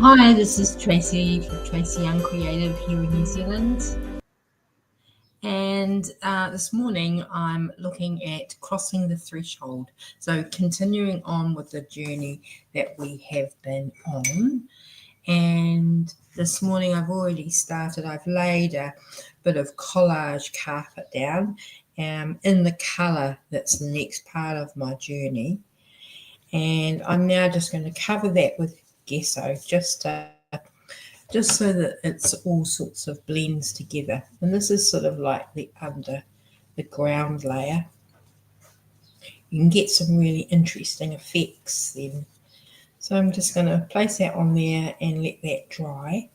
Hi, this is Tracey from Tracey Young Creative here in New Zealand. And this morning I'm looking at crossing the threshold. So continuing on with the journey that we have been on. And this morning I've already started. I've laid a bit of collage carpet down in the colour that's the next part of my journey. And I'm now just going to cover that with gesso just so that it's all sorts of blends together. And this is sort of like the ground layer. You can get some really interesting effects then. So I'm just going to place that on there and let that dry.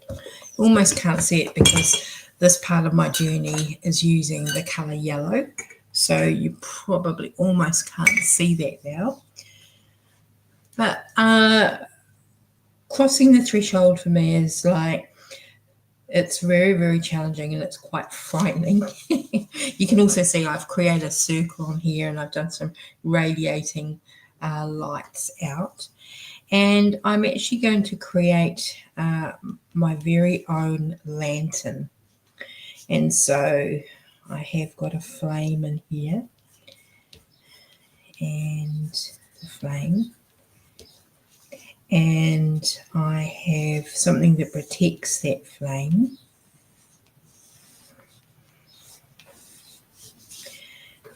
You almost can't see it because this part of my journey is using the colour yellow. So you probably almost can't see that now. But crossing the threshold for me is like, it's very, very challenging and it's quite frightening. You can also see I've created a circle on here and I've done some radiating lights out. And I'm actually going to create my very own lantern. And so I have got a flame in here and the flame. And I have something that protects that flame.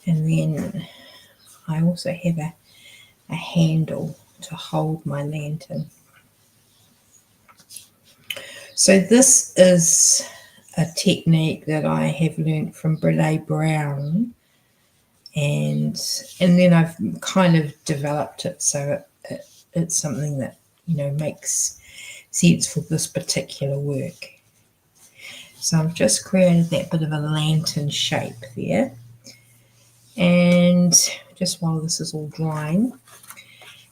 And then I also have a handle to hold my lantern. So this is a technique that I have learned from Brene Brown. And then I've kind of developed it so it's something that makes sense for this particular work. So I've just created that bit of a lantern shape there. And just while this is all drying.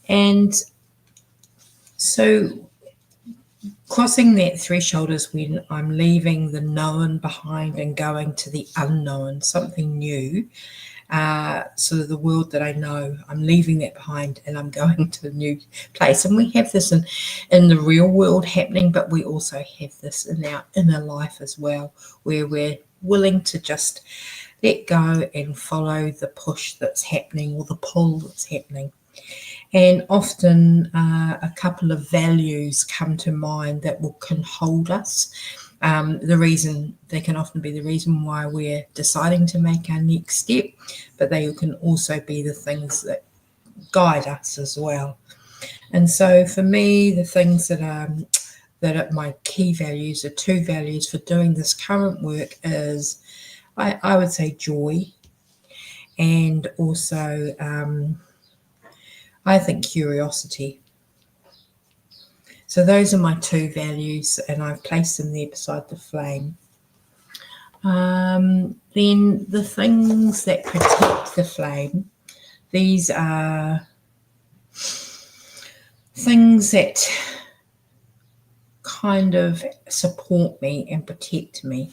And so crossing that threshold is when I'm leaving the known behind and going to the unknown, something new. Sort of the world that I know, I'm leaving that behind and I'm going to a new place. And we have this in the real world happening, but we also have this in our inner life as well, where we're willing to just let go and follow the push that's happening or the pull that's happening. And often a couple of values come to mind that can hold us. They can often be the reason why we're deciding to make our next step, but they can also be the things that guide us as well. And so for me, the things that are my key values, the two values for doing this current work is, I would say, joy, and also I think curiosity. So those are my two values, and I've placed them there beside the flame. Then the things that protect the flame, these are things that kind of support me and protect me.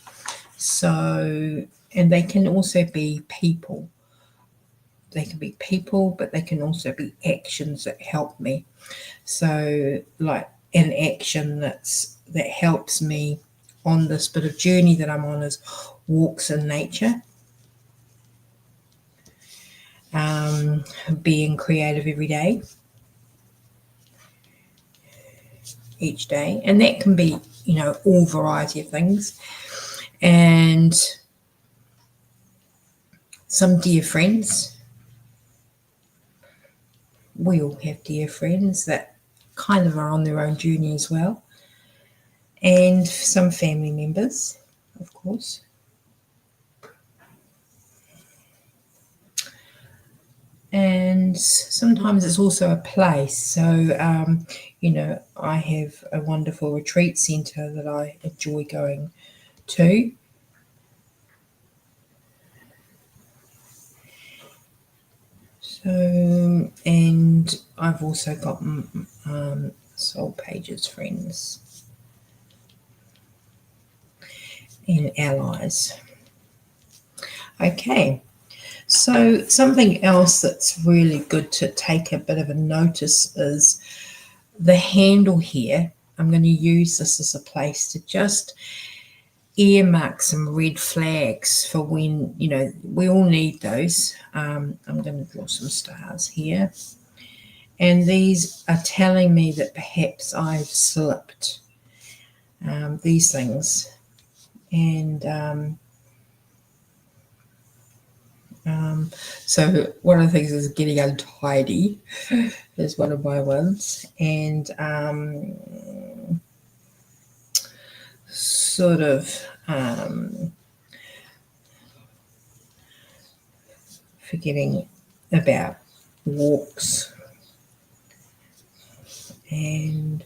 So, and they can also be people. They can be people, but they can also be actions that help me. So like an action that helps me on this bit of journey that I'm on is walks in nature, being creative every day, each day. And that can be, all variety of things. And some dear friends. We all have dear friends that kind of are on their own journey as well. And some family members, of course. And sometimes it's also a place. So, I have a wonderful retreat center that I enjoy going to. So, and I've also got SoulPages friends and allies. Okay, So something else that's really good to take a bit of a notice is the handle here. I'm going to use this as a place to just earmark some red flags for when, you know, we all need those. I'm going to draw some stars here. And these are telling me that perhaps I've slipped these things. And so one of the things is getting untidy is one of my ones. And sort of forgetting about walks and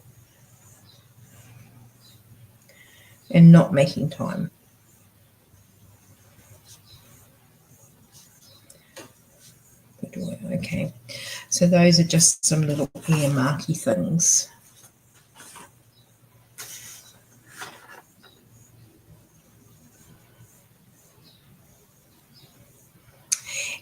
not making time. Okay, so those are just some little earmarky things.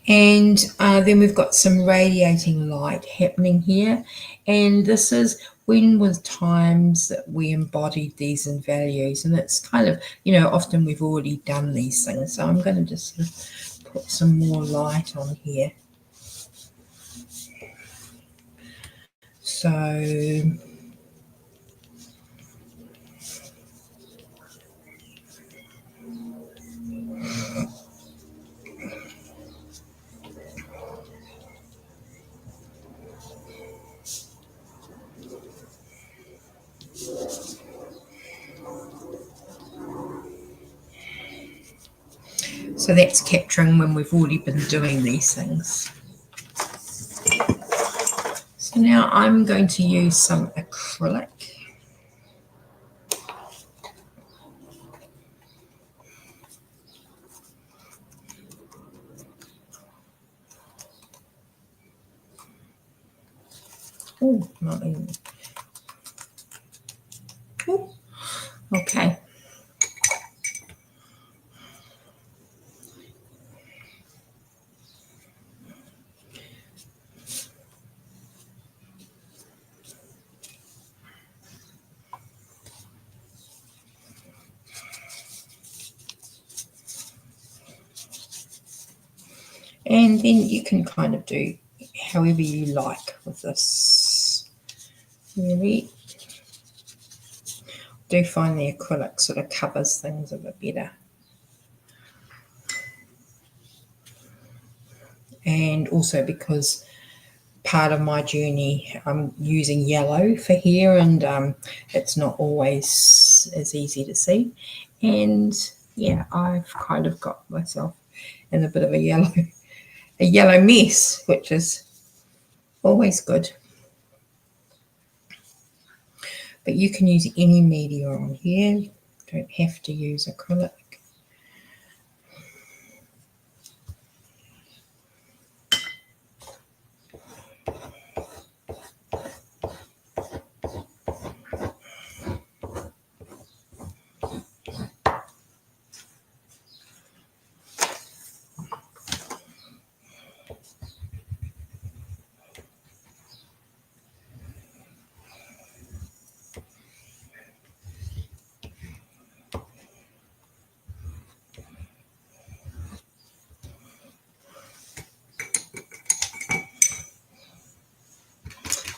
And then we've got some radiating light happening here. And this is when was times that we embodied these in values. And it's kind of, you know, often we've already done these things. So I'm going to just sort of put some more light on here. So that's capturing when we've already been doing these things. So now I'm going to use some acrylic. Oh, not even. Oh, okay. And then you can kind of do however you like with this. Really do find the acrylic sort of covers things a bit better. And also because part of my journey I'm using yellow for here, and it's not always as easy to see. And yeah, I've kind of got myself in a bit of a yellow mess, which is always good. But you can use any media on here. You don't have to use acrylic.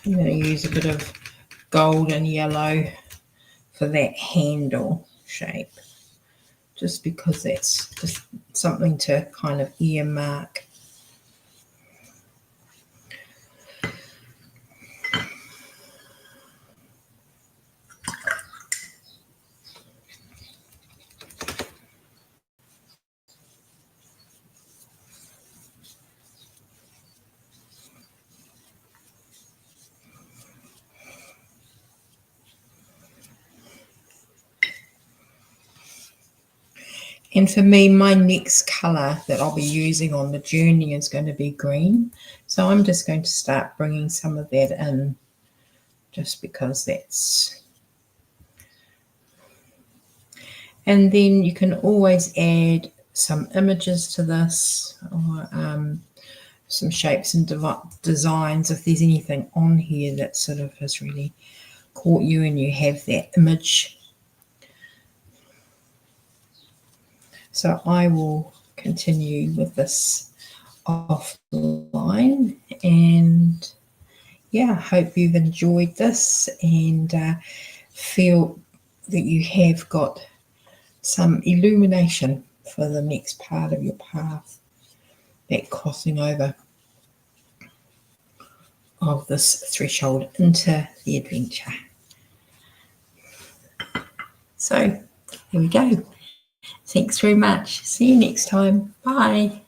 I'm going to use a bit of gold and yellow for that handle shape, just because that's just something to kind of earmark. And for me, my next colour that I'll be using on the journey is going to be green. So I'm just going to start bringing some of that in, just because that's... And then you can always add some images to this, or some shapes and designs. If there's anything on here that sort of has really caught you and you have that image. So I will continue with this offline, and yeah, I hope you've enjoyed this and feel that you have got some illumination for the next part of your path, that crossing over of this threshold into the adventure. So here we go. Thanks very much. See you next time. Bye.